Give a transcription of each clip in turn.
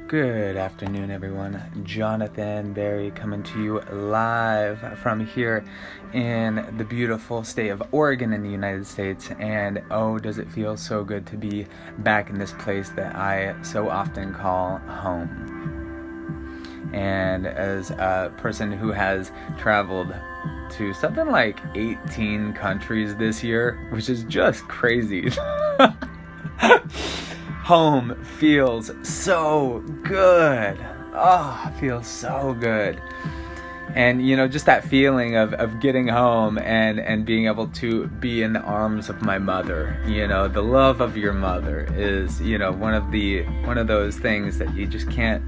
Good afternoon, everyone. Jonathan Berry coming to you live from here in the beautiful state of Oregon in the United States. And oh, does it feel so good to be back in this place that I so often call home. And as a person who has traveled to something like 18 countries this year, which is just crazy. Home feels so good. Oh, feels so good. And, just that feeling of getting home and being able to be in the arms of my mother. The love of your mother is, one of those things that you just can't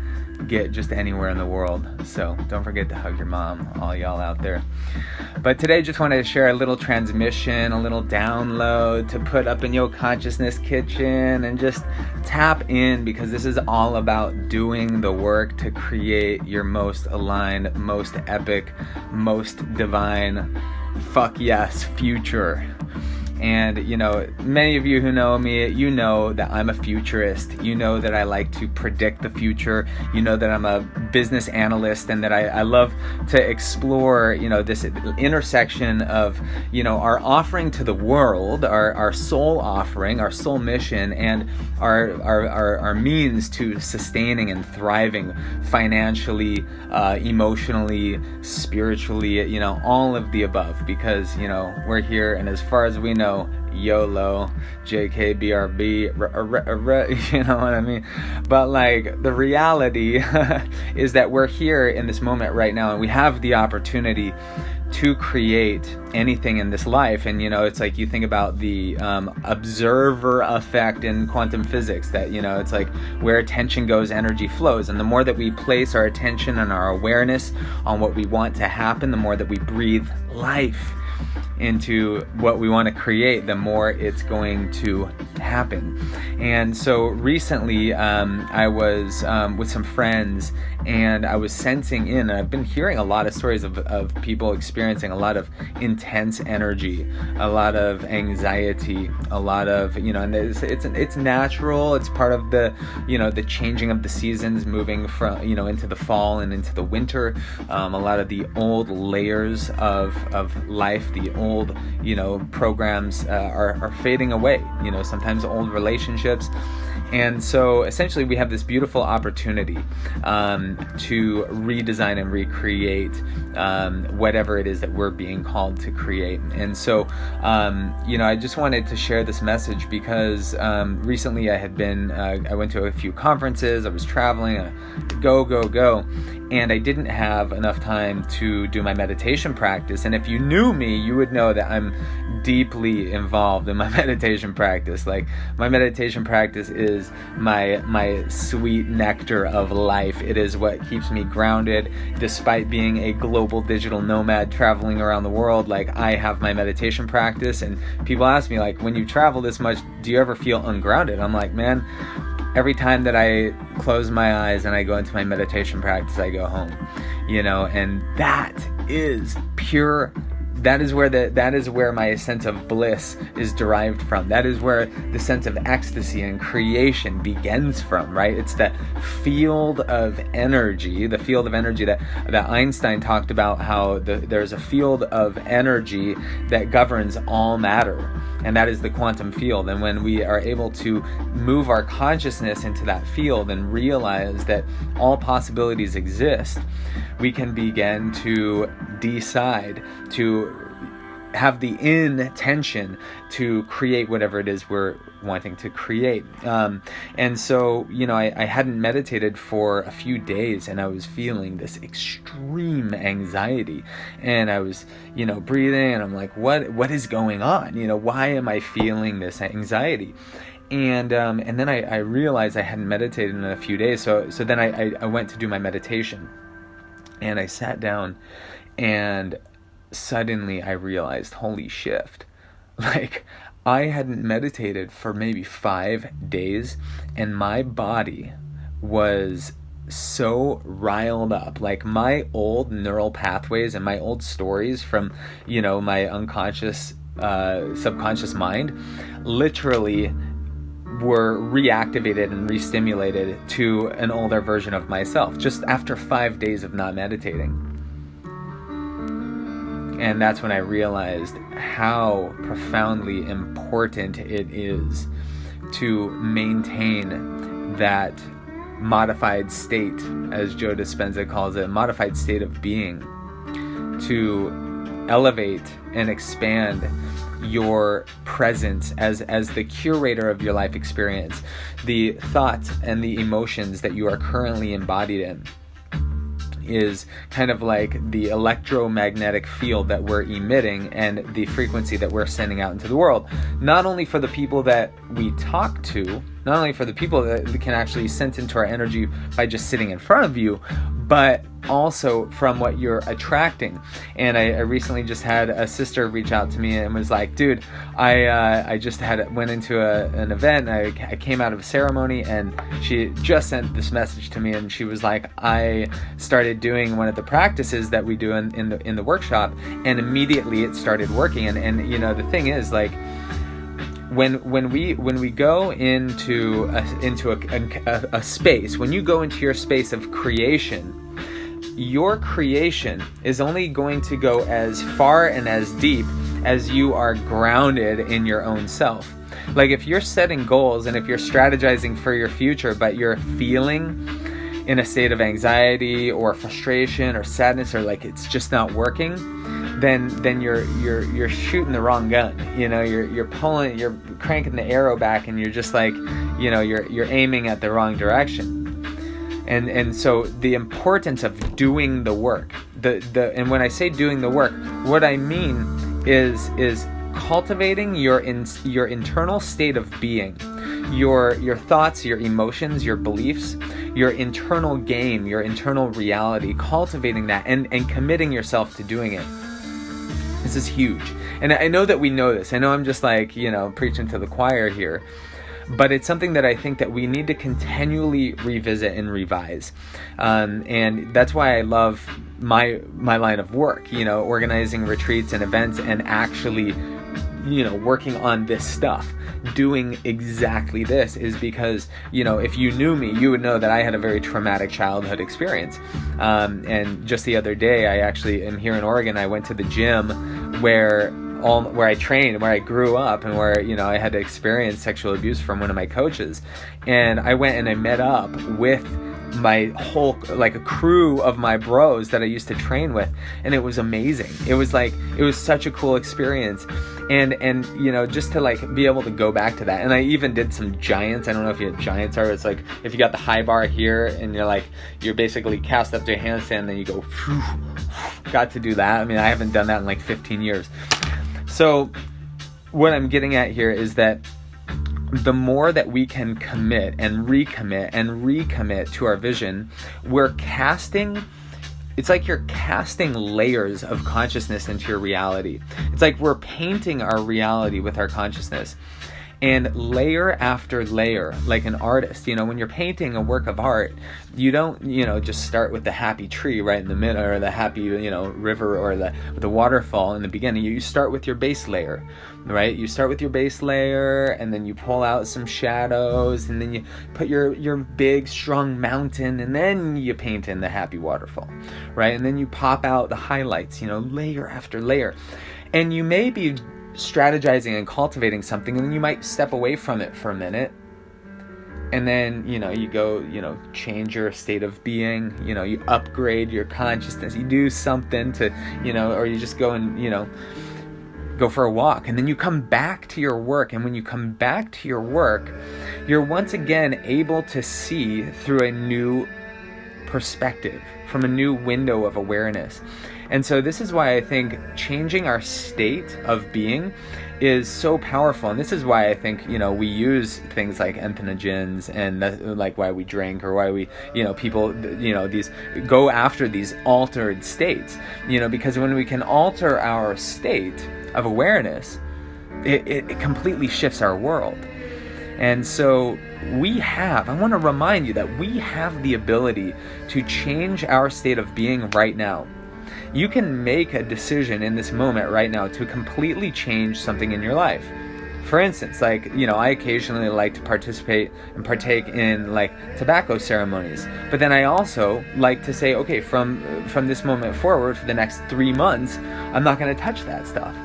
get just anywhere in the world. So don't forget to hug your mom, all y'all out there. But today just wanted to share a little transmission, a little download to put up in your consciousness kitchen and just tap in, because this is all about doing the work to create your most aligned, most epic, most divine, fuck yes, future. And, many of you who know me, you know that I'm a futurist. You know that I like to predict the future. You know that I'm a business analyst and that I love to explore, this intersection of, our offering to the world, our soul offering, our soul mission, and our means to sustaining and thriving financially, emotionally, spiritually, all of the above, because, we're here, and as far as we know, YOLO, JKBRB, you know what I mean? But the reality is that we're here in this moment right now, and we have the opportunity to create anything in this life. And it's like you think about the observer effect in quantum physics, that it's like where attention goes, energy flows. And the more that we place our attention and our awareness on what we want to happen, the more that we breathe life into what we want to create, the more it's going to happen. And so recently I was with some friends, and I was sensing in, and I've been hearing a lot of stories of people experiencing a lot of intense energy, a lot of anxiety, a lot of, and it's natural. It's part of the, the changing of the seasons, moving from, into the fall and into the winter. A lot of the old layers of life, the old, programs are fading away, sometimes old relationships. And so essentially we have this beautiful opportunity to redesign and recreate whatever it is that we're being called to create. And so, I just wanted to share this message because recently I went to a few conferences, I was traveling, go, and I didn't have enough time to do my meditation practice. And if you knew me, you would know that I'm deeply involved in my meditation practice. Like, my meditation practice is my sweet nectar of life. It is what keeps me grounded. Despite being a global digital nomad traveling around the world, I have my meditation practice. And people ask me, when you travel this much, do you ever feel ungrounded? I'm like, man, every time that I close my eyes and I go into my meditation practice, I go home, and that is pure. That is where my sense of bliss is derived from. That is where the sense of ecstasy and creation begins from, right? It's that field of energy, that Einstein talked about, how there's a field of energy that governs all matter, and that is the quantum field. And when we are able to move our consciousness into that field and realize that all possibilities exist, we can begin to decide to have the intention to create whatever it is we're wanting to create. And so, I hadn't meditated for a few days, and I was feeling this extreme anxiety, and I was, breathing, and I'm like, what is going on? Why am I feeling this anxiety? And then I realized I hadn't meditated in a few days. So then I went to do my meditation, and I sat down, and suddenly I realized, holy shift, I hadn't meditated for maybe 5 days, and my body was so riled up. My old neural pathways and my old stories from, my unconscious, subconscious mind literally were reactivated and re-stimulated to an older version of myself just after 5 days of not meditating. And that's when I realized how profoundly important it is to maintain that modified state, as Joe Dispenza calls it, modified state of being, to elevate and expand your presence as the curator of your life experience, the thoughts and the emotions that you are currently embodied in is kind of like the electromagnetic field that we're emitting and the frequency that we're sending out into the world, not only for the people that we talk to, not only for the people that can actually sense into our energy by just sitting in front of you, but also from what you're attracting. And I recently just had a sister reach out to me and was like, dude, I just went into an event, and I came out of a ceremony, and she just sent this message to me, and she was like, I started doing one of the practices that we do in the workshop, and immediately it started working. And you know, the thing is, like, when we go into a space, when you go into your space of creation, your creation is only going to go as far and as deep as you are grounded in your own self. Like, if you're setting goals and if you're strategizing for your future, but you're feeling in a state of anxiety or frustration or sadness, or like it's just not working, then you're shooting the wrong gun. You know, you're cranking the arrow back, and you're just like, you know, you're aiming at the wrong direction. And so the importance of doing the work, and when I say doing the work, what I mean is cultivating your internal state of being, your thoughts, your emotions, your beliefs, your internal game, your internal reality, cultivating that and committing yourself to doing it. This is huge. And I know that we know this. I know I'm just like, you know, preaching to the choir here. But it's something that I think that we need to continually revisit and revise. And that's why I love my line of work, you know, organizing retreats and events and actually, you know, working on this stuff. Doing exactly this is because, you know, if you knew me, you would know that I had a very traumatic childhood experience. And just the other day, I actually am here in Oregon. I went to the gym where I trained, where I grew up, and where, you know, I had to experience sexual abuse from one of my coaches. And I went and I met up with my whole, like, a crew of my bros that I used to train with, and it was amazing. It was such a cool experience. And you know, just to like be able to go back to that. And I even did some giants. I don't know if you know what giants are. It's like if you got the high bar here and you're basically cast up to a handstand, then you go, phew, got to do that. I mean, I haven't done that in like 15 years. So what I'm getting at here is that the more that we can commit and recommit to our vision, it's like you're casting layers of consciousness into your reality. It's like we're painting our reality with our consciousness. And layer after layer, like an artist, you know, when you're painting a work of art, you don't, you know, just start with the happy tree right in the middle, or the happy, you know, river, or the waterfall in the beginning. You start with your base layer, right? You start with your base layer, and then you pull out some shadows, and then you put your big, strong mountain, and then you paint in the happy waterfall, right? And then you pop out the highlights, you know, layer after layer. And you may be strategizing and cultivating something, and then you might step away from it for a minute, and then, you know, you go, you know, change your state of being, you know, you upgrade your consciousness, you do something to, you know, or you just go and, you know, go for a walk, and then you come back to your work. And when you come back to your work, you're once again able to see through a new perspective, from a new window of awareness. And so this is why I think changing our state of being is so powerful. And this is why I think, you know, we use things like entheogens, and like why we drink, or why we, you know, people, you know, these go after these altered states, you know, because when we can alter our state of awareness, it completely shifts our world. And so I want to remind you that we have the ability to change our state of being right now. You can make a decision in this moment right now to completely change something in your life. For instance, like, I occasionally like to participate and partake in like tobacco ceremonies, but then I also like to say, okay, from this moment forward, for the next 3 months, I'm not going to touch that stuff.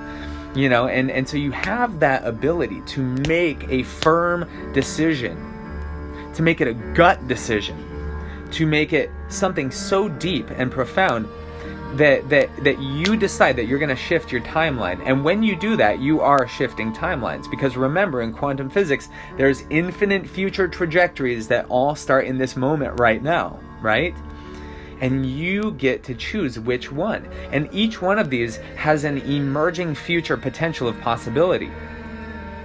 And so you have that ability to make a firm decision, to make it a gut decision, to make it something so deep and profound that you decide that you're going to shift your timeline. And when you do that, you are shifting timelines. Because remember, in quantum physics, there's infinite future trajectories that all start in this moment right now, right? And you get to choose which one. And each one of these has an emerging future potential of possibility.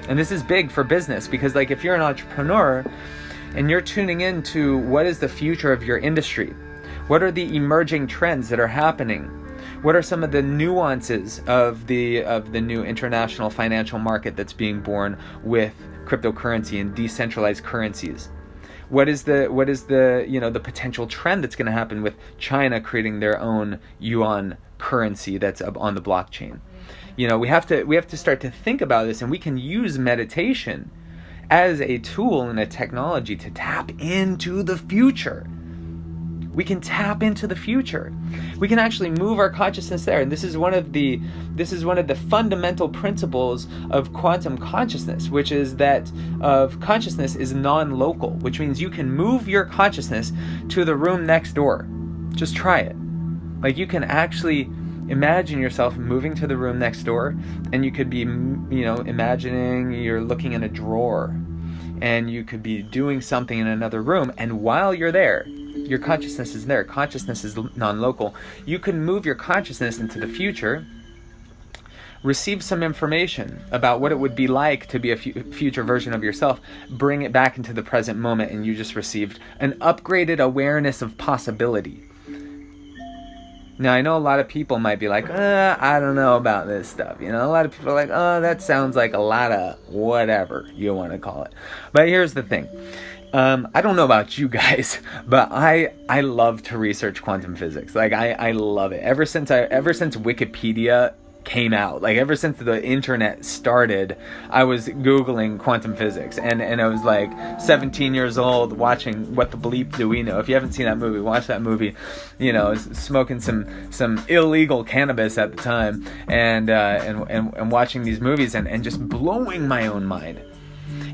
And this is big for business, because like if you're an entrepreneur and you're tuning into what is the future of your industry, what are the emerging trends that are happening? What are some of the nuances of the new international financial market that's being born with cryptocurrency and decentralized currencies? What is the the potential trend that's going to happen with China creating their own yuan currency that's up on the blockchain? We have to start to think about this, and we can use meditation as a tool and a technology to tap into the future. We can tap into the future. We can actually move our consciousness there. And this is one of the fundamental principles of quantum consciousness, which is that consciousness is non-local, which means you can move your consciousness to the room next door. Just try it. Like, you can actually imagine yourself moving to the room next door, and you could be, imagining you're looking in a drawer, and you could be doing something in another room, and while you're there, your consciousness is there. Consciousness is non-local. You can move your consciousness into the future, receive some information about what it would be like to be a future version of yourself, bring it back into the present moment, and you just received an upgraded awareness of possibility. Now, I know a lot of people might be like, I don't know about this stuff. A lot of people are like, that sounds like a lot of whatever you want to call it. But here's the thing. I don't know about you guys, but I love to research quantum physics. Like, I love it. Ever since Wikipedia came out, like ever since the internet started, I was Googling quantum physics, and I was like 17 years old watching What the Bleep Do We Know. If you haven't seen that movie, watch that movie. Smoking some illegal cannabis at the time, and watching these movies and just blowing my own mind.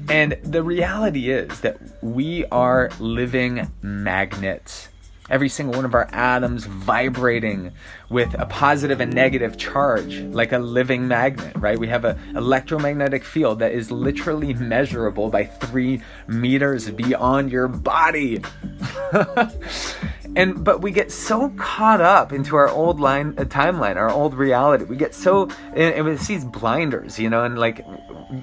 And the reality is that we are living magnets. Every single one of our atoms vibrating with a positive and negative charge, like a living magnet, right? We have an electromagnetic field that is literally measurable by 3 meters beyond your body. But we get so caught up into our old timeline, our old reality. We get so, and it's these blinders, and like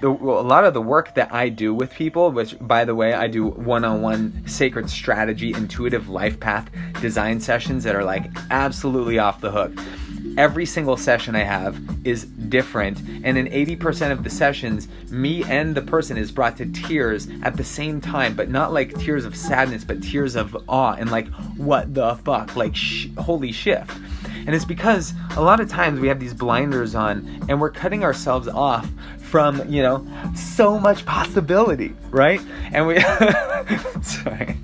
a lot of the work that I do with people, which, by the way, I do one-on-one sacred strategy, intuitive life path design sessions that are like absolutely off the hook. Every single session I have is different, and in 80% of the sessions, me and the person is brought to tears at the same time, but not like tears of sadness, but tears of awe and like, what the fuck, like holy shift. And it's because a lot of times we have these blinders on, and we're cutting ourselves off from, so much possibility, right? And we, sorry.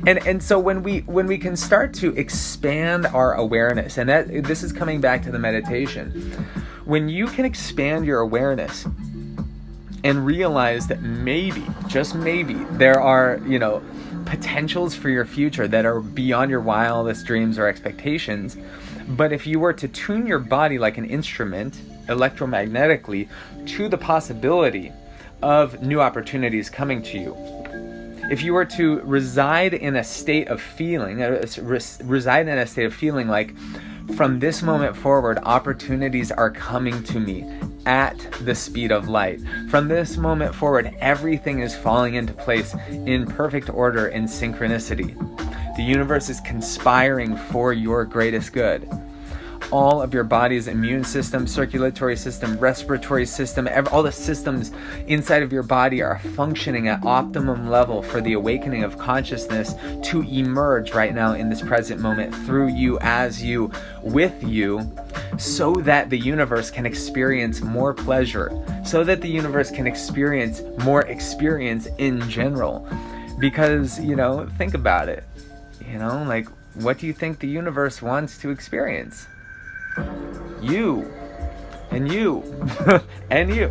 And so when we can start to expand our awareness, and this is coming back to the meditation, when you can expand your awareness and realize that maybe, just maybe, there are, potentials for your future that are beyond your wildest dreams or expectations. But if you were to tune your body like an instrument, electromagnetically, to the possibility of new opportunities coming to you, if you were to reside in a state of feeling like, from this moment forward, opportunities are coming to me at the speed of light. From this moment forward, everything is falling into place in perfect order and synchronicity. The universe is conspiring for your greatest good. All of your body's immune system, circulatory system, respiratory system, all the systems inside of your body are functioning at optimum level for the awakening of consciousness to emerge right now in this present moment through you, as you, with you, so that the universe can experience more pleasure, so that the universe can experience more experience in general. Because, think about it. Like, what do you think the universe wants to experience? You. And you. And you.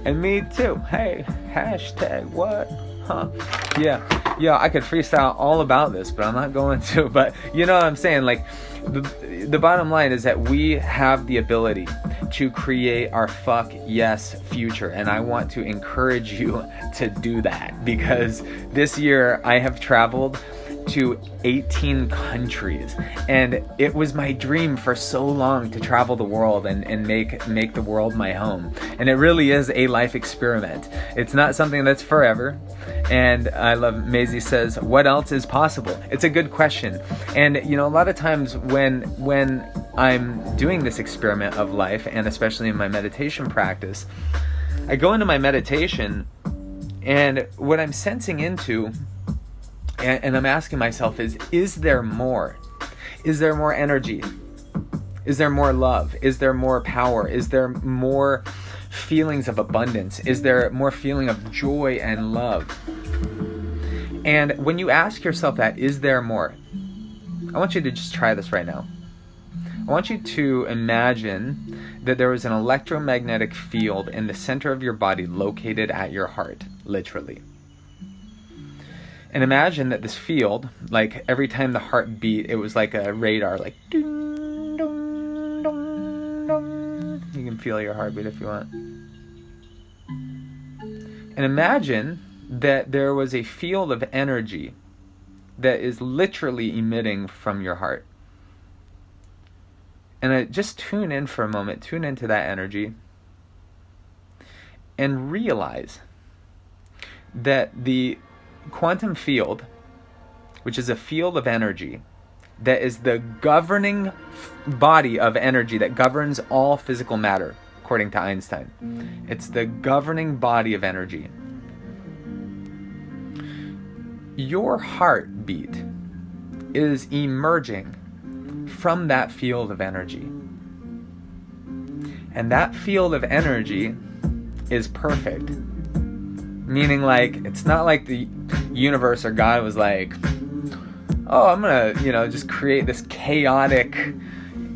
And me too. Hey, hashtag what? Huh. Yeah, I could freestyle all about this, but I'm not going to. But you know what I'm saying? Like, the bottom line is that we have the ability to create our fuck yes future. And I want to encourage you to do that, because this year I have traveled to 18 countries, and it was my dream for so long to travel the world and make the world my home. And it really is a life experiment. It's not something that's forever. And I love Maisie says, what else is possible? It's a good question. And a lot of times when I'm doing this experiment of life, and especially in my meditation practice, I go into my meditation, and what I'm sensing into, and I'm asking myself is there more? Is there more energy? Is there more love? Is there more power? Is there more feelings of abundance? Is there more feeling of joy and love? And when you ask yourself that, is there more? I want you to just try this right now. I want you to imagine that there was an electromagnetic field in the center of your body located at your heart, literally. And imagine that this field, like every time the heart beat, it was like a radar, like ding, dong, dong, dong. You can feel your heartbeat if you want. And imagine that there was a field of energy that is literally emitting from your heart. And just tune in for a moment, tune into that energy, and realize that the quantum field, which is a field of energy that is the governing body of energy that governs all physical matter, according to Einstein. It's the governing body of energy. Your heartbeat is emerging from that field of energy. And that field of energy is perfect. Meaning, like, it's not like the universe or God was like, oh, I'm gonna, just create this chaotic,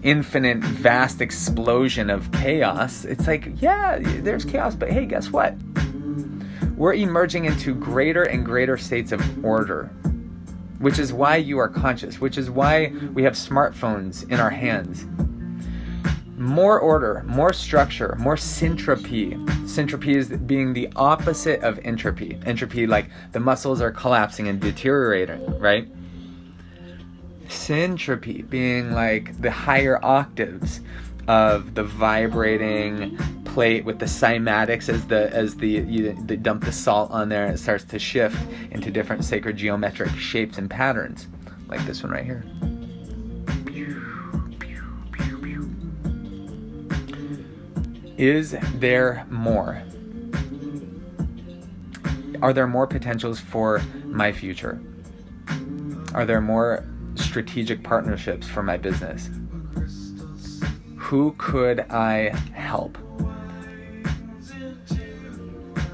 infinite, vast explosion of chaos. It's like, yeah, there's chaos, but hey, guess what? We're emerging into greater and greater states of order, which is why you are conscious, which is why we have smartphones in our hands. More order, more structure, more syntropy. Syntropy is being the opposite of entropy. Entropy, like the muscles are collapsing and deteriorating, right? Syntropy being like the higher octaves of the vibrating plate with the cymatics as you dump the salt on there, and it starts to shift into different sacred geometric shapes and patterns, like this one right here. Is there more? Are there more potentials for my future? Are there more strategic partnerships for my business? Who could I help?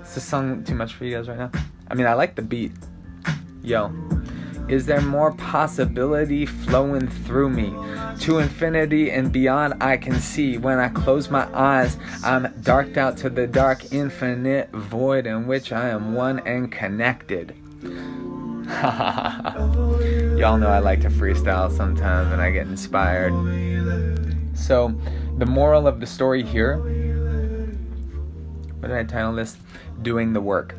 Is this song too much for you guys right now? I mean, I like the beat. Yo. Is there more possibility flowing through me? To infinity and beyond I can see. When I close my eyes, I'm darked out to the dark infinite void in which I am one and connected. Y'all know I like to freestyle sometimes when I get inspired. So, the moral of the story here, what did I title this? Doing the work.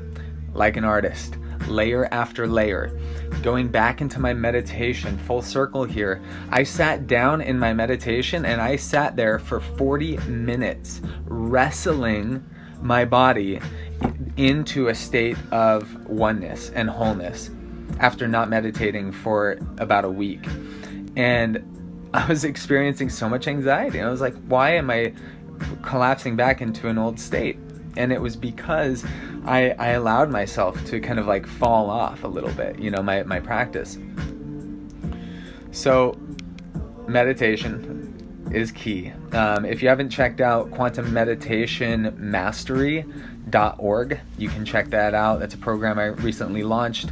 Like an artist. Layer after layer. Going back into my meditation, full circle here. I sat down in my meditation and I sat there for 40 minutes wrestling my body into a state of oneness and wholeness after not meditating for about a week. And I was experiencing so much anxiety. And I was like, why am I collapsing back into an old state? And it was because I allowed myself to kind of like fall off a little bit, my practice. So meditation, is key. If you haven't checked out quantummeditationmastery.org, you can check that out. That's a program I recently launched.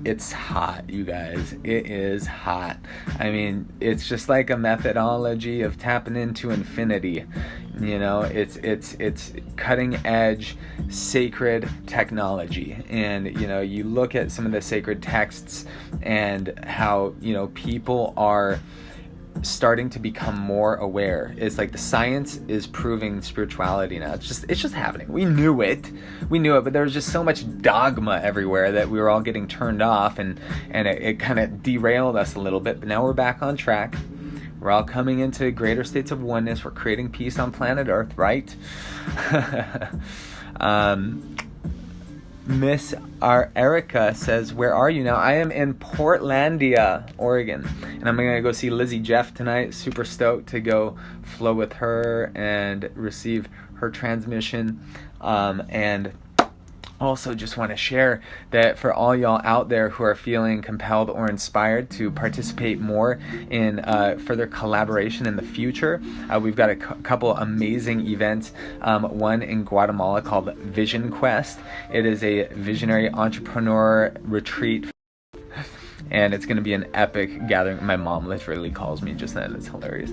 It's hot, you guys. It is hot. I mean, it's just like a methodology of tapping into infinity. You know, it's cutting edge, sacred technology. And, you know, you look at some of the sacred texts and how, you know, people are starting to become more aware. It's like the science is proving spirituality now. It's just happening. We knew it, but there was just so much dogma everywhere that we were all getting turned off, and it kind of derailed us a little bit. But now we're back on track. We're all coming into greater states of oneness. We're creating peace on planet Earth, right? Miss Erica says, where are you now? I am in Portlandia, Oregon. And I'm going to go see Lizzie Jeff tonight. Super stoked to go flow with her and receive her transmission. And also just want to share that for all y'all out there who are feeling compelled or inspired to participate more in further collaboration in the future, we've got a couple amazing events. One in Guatemala called Vision Quest. It is a visionary entrepreneur retreat, and it's going to be an epic gathering. My mom literally calls me just then. It's hilarious.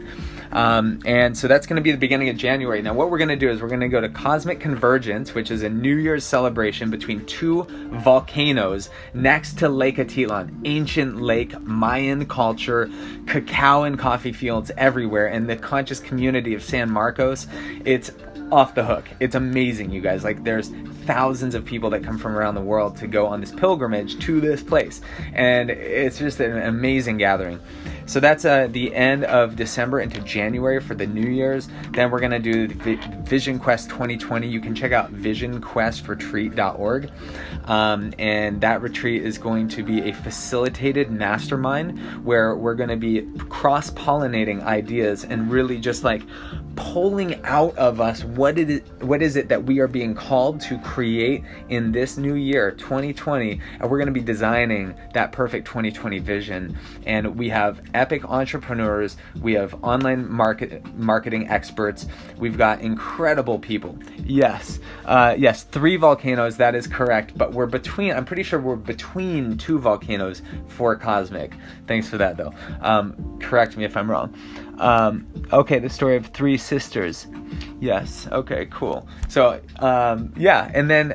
And so that's going to be the beginning of January. Now, what we're going to do is we're going to go to Cosmic Convergence, which is a New Year's celebration between two volcanoes next to Lake Atitlan, ancient lake, Mayan culture, cacao and coffee fields everywhere, and the conscious community of San Marcos. It's off the hook. It's amazing, you guys. Like, there's thousands of people that come from around the world to go on this pilgrimage to this place, and it's just an amazing gathering. So that's the end of December into January for the New Year's. Then we're going to do the Vision Quest 2020. You can check out visionquestretreat.org. And that retreat is going to be a facilitated mastermind where we're going to be cross-pollinating ideas and really just like pulling out of us what is it that we are being called to create in this new year, 2020. And we're going to be designing that perfect 2020 vision. And we have epic entrepreneurs, we have online marketing experts, we've got incredible people. Yes, 3 volcanoes, that is correct, but I'm pretty sure we're between 2 volcanoes for Cosmic. Thanks for that though. Correct me if I'm wrong. Okay, the story of 3 sisters. Yes, okay, cool. So, and then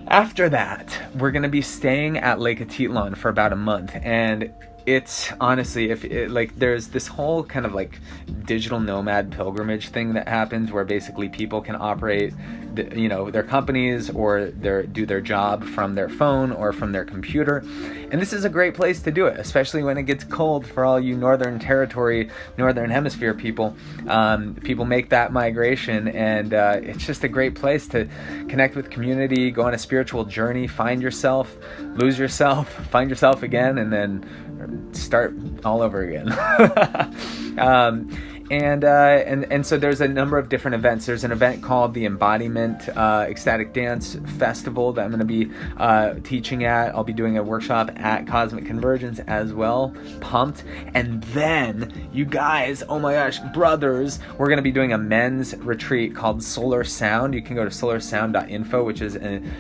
after that, we're going to be staying at Lake Atitlan for about a month, and it's honestly, there's this whole kind of like digital nomad pilgrimage thing that happens where basically people can operate their companies or do their job from their phone or from their computer. And this is a great place to do it, especially when it gets cold for all you Northern Hemisphere people. People make that migration, and it's just a great place to connect with community, go on a spiritual journey, find yourself, lose yourself, find yourself again, and then start all over again. And so there's a number of different events. There's an event called the Embodiment Ecstatic Dance Festival that I'm going to be teaching at. I'll be doing a workshop at Cosmic Convergence as well. Pumped. And then, you guys, oh my gosh, brothers, we're going to be doing a men's retreat called Solar Sound. You can go to solarsound.info, which is an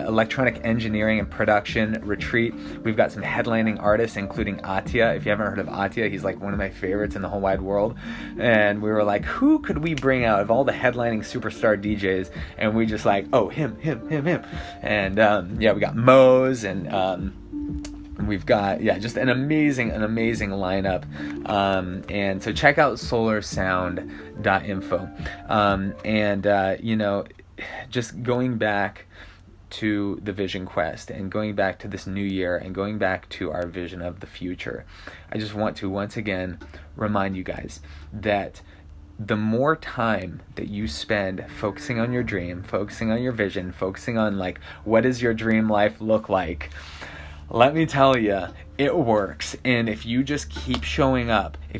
electronic engineering and production retreat. We've got some headlining artists, including Atya. If you haven't heard of Atya, he's like one of my favorites in the whole wide world. And we were like, who could we bring out of all the headlining superstar DJs? And we just like, oh, him. And we got Mose, and we've got just an amazing lineup. And so check out solarsound.info. Just going back to the Vision Quest and going back to this new year and going back to our vision of the future, I just want to once again remind you guys that the more time that you spend focusing on your dream, focusing on your vision, focusing on like, what does your dream life look like? Let me tell you, it works. And if you just keep showing up, I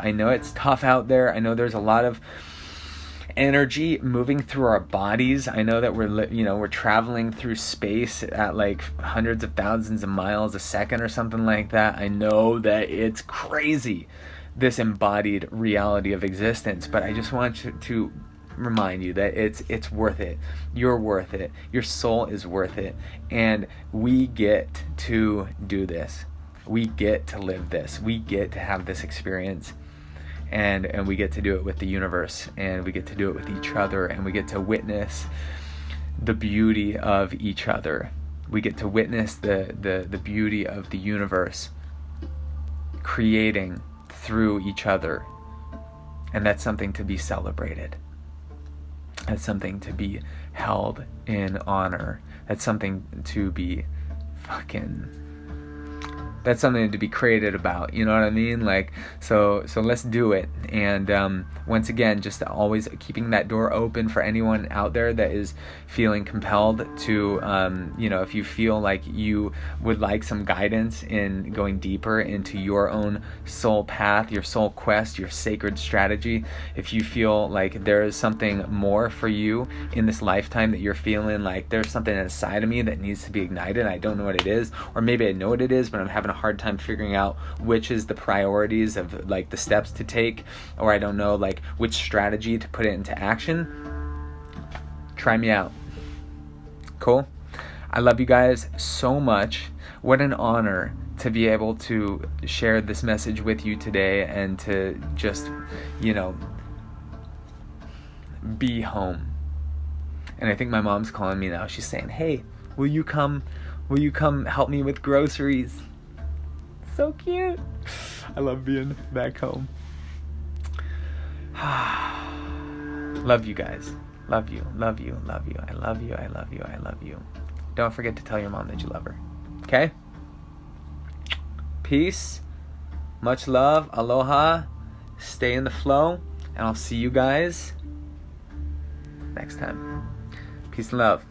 know it's tough out there. I know there's a lot of energy moving through our bodies. I know that we're traveling through space at like hundreds of thousands of miles a second or something like that. I know that it's crazy, this embodied reality of existence, but I just want to remind you that it's worth it. You're worth it. Your soul is worth it, and we get to do this. We get to live this. We get to have this experience. And we get to do it with the universe, and we get to do it with each other, and we get to witness the beauty of each other. We get to witness the beauty of the universe creating through each other. And that's something to be celebrated. That's something to be held in honor. That's something to be that's something to be created about, you know what I mean? Like, so let's do it. And once again, just always keeping that door open for anyone out there that is feeling compelled to, if you feel like you would like some guidance in going deeper into your own soul path, your soul quest, your sacred strategy, if you feel like there is something more for you in this lifetime, that you're feeling like there's something inside of me that needs to be ignited, I don't know what it is, or maybe I know what it is, but I'm having a hard time figuring out which is the priorities of like the steps to take, or I don't know like which strategy to put it into action, try me out. Cool? I love you guys so much. What an honor to be able to share this message with you today, and to just, be home. And I think my mom's calling me now. She's saying, "Hey, will you come help me with groceries?" So cute. I love being back home. Love you guys. Love you. Love you. Love you. I love you. I love you. I love you. Don't forget to tell your mom that you love her. Okay? Peace. Much love. Aloha. Stay in the flow. And I'll see you guys next time. Peace and love.